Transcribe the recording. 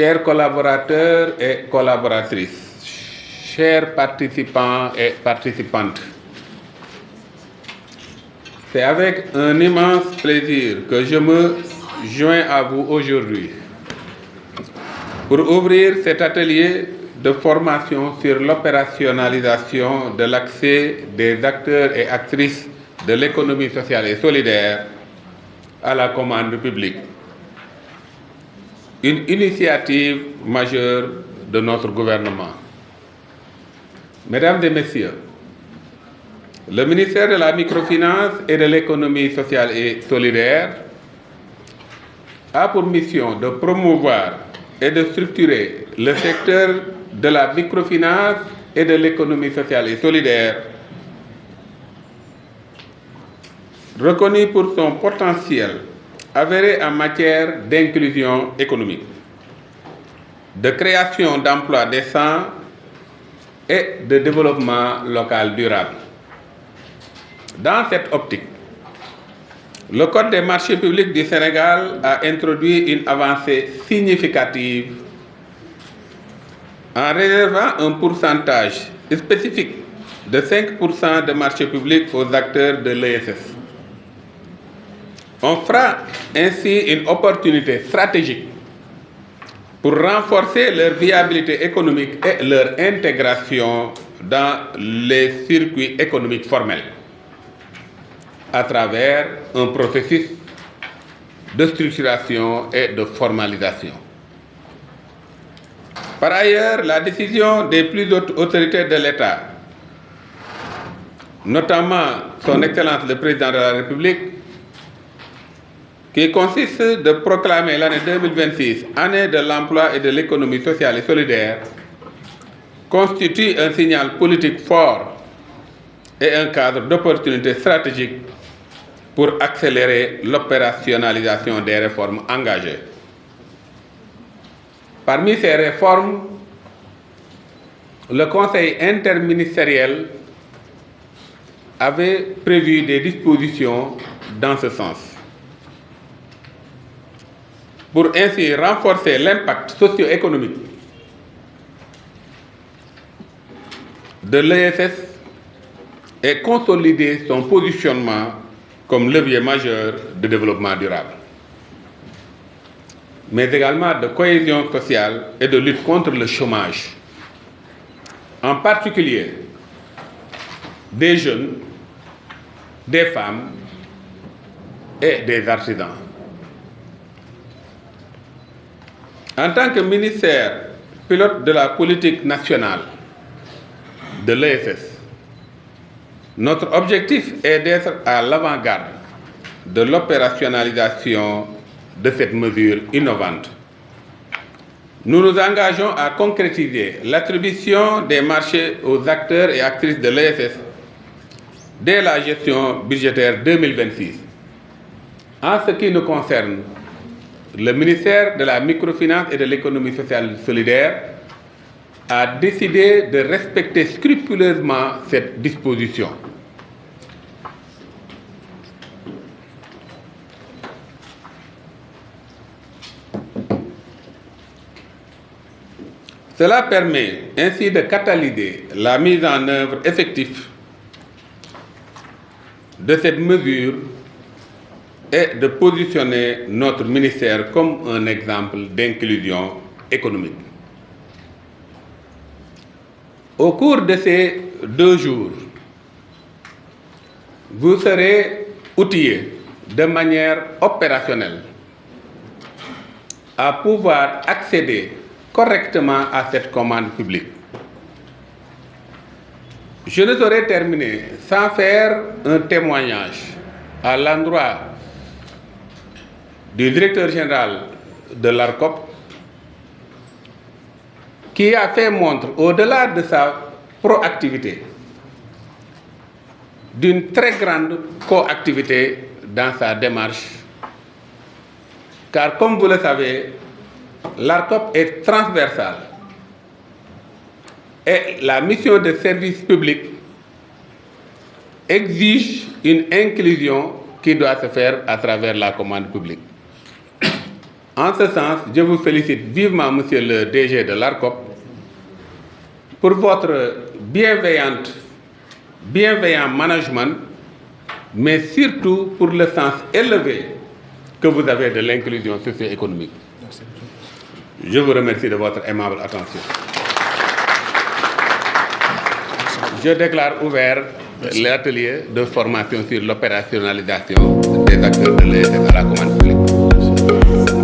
chers collaborateurs et collaboratrices, chers participants et participantes, c'est avec un immense plaisir que je me joins à vous aujourd'hui pour ouvrir cet atelier de formation sur l'opérationnalisation de l'accès des acteurs et actrices de l'économie sociale et solidaire à la commande publique. Une initiative majeure de notre gouvernement. Mesdames et messieurs, le ministère de la Microfinance et de l'économie sociale et solidaire a pour mission de promouvoir et de structurer le secteur de la microfinance et de l'économie sociale et solidaire, reconnu pour son potentiel avéré en matière d'inclusion économique, de création d'emplois décents et de développement local durable. Dans cette optique, le Code des marchés publics du Sénégal a introduit une avancée significative en réservant un pourcentage spécifique de 5% de marchés publics aux acteurs de l'ESS. On fera ainsi une opportunité stratégique pour renforcer leur viabilité économique et leur intégration dans les circuits économiques formels à travers un processus de structuration et de formalisation. Par ailleurs, la décision des plus hautes autorités de l'État, notamment son Excellence le Président de la République, qui consiste de proclamer l'année 2026 année de l'emploi et de l'économie sociale et solidaire, constitue un signal politique fort et un cadre d'opportunité stratégique pour accélérer l'opérationnalisation des réformes engagées. Parmi ces réformes, le Conseil interministériel avait prévu des dispositions dans ce sens, pour ainsi renforcer l'impact socio-économique de l'ESS et consolider son positionnement comme levier majeur de développement durable, mais également de cohésion sociale et de lutte contre le chômage, en particulier des jeunes, des femmes et des artisans. En tant que ministère pilote de la politique nationale de l'ESS, notre objectif est d'être à l'avant-garde de l'opérationnalisation de cette mesure innovante. Nous nous engageons à concrétiser l'attribution des marchés aux acteurs et actrices de l'ESS dès la gestion budgétaire 2026. En ce qui nous concerne, le ministère de la Microfinance et de l'économie sociale et solidaire a décidé de respecter scrupuleusement cette disposition. Cela permet ainsi de catalyser la mise en œuvre effective de cette mesure et de positionner notre ministère comme un exemple d'inclusion économique. Au cours de ces 2 jours, vous serez outillés de manière opérationnelle à pouvoir accéder correctement à cette commande publique. Je ne saurais terminer sans faire un témoignage à l'endroit du directeur général de l'ARCOP, qui a fait montre, au-delà de sa proactivité, d'une très grande coactivité dans sa démarche. Car comme vous le savez, l'ARCOP est transversale et la mission de service public exige une inclusion qui doit se faire à travers la commande publique. En ce sens, je vous félicite vivement, monsieur le DG de l'ARCOP, pour votre bienveillant management, mais surtout pour le sens élevé que vous avez de l'inclusion socio-économique. Je vous remercie de votre aimable attention. Je déclare ouvert l'atelier de formation sur l'opérationnalisation des acteurs de l'ESS à la commande publique.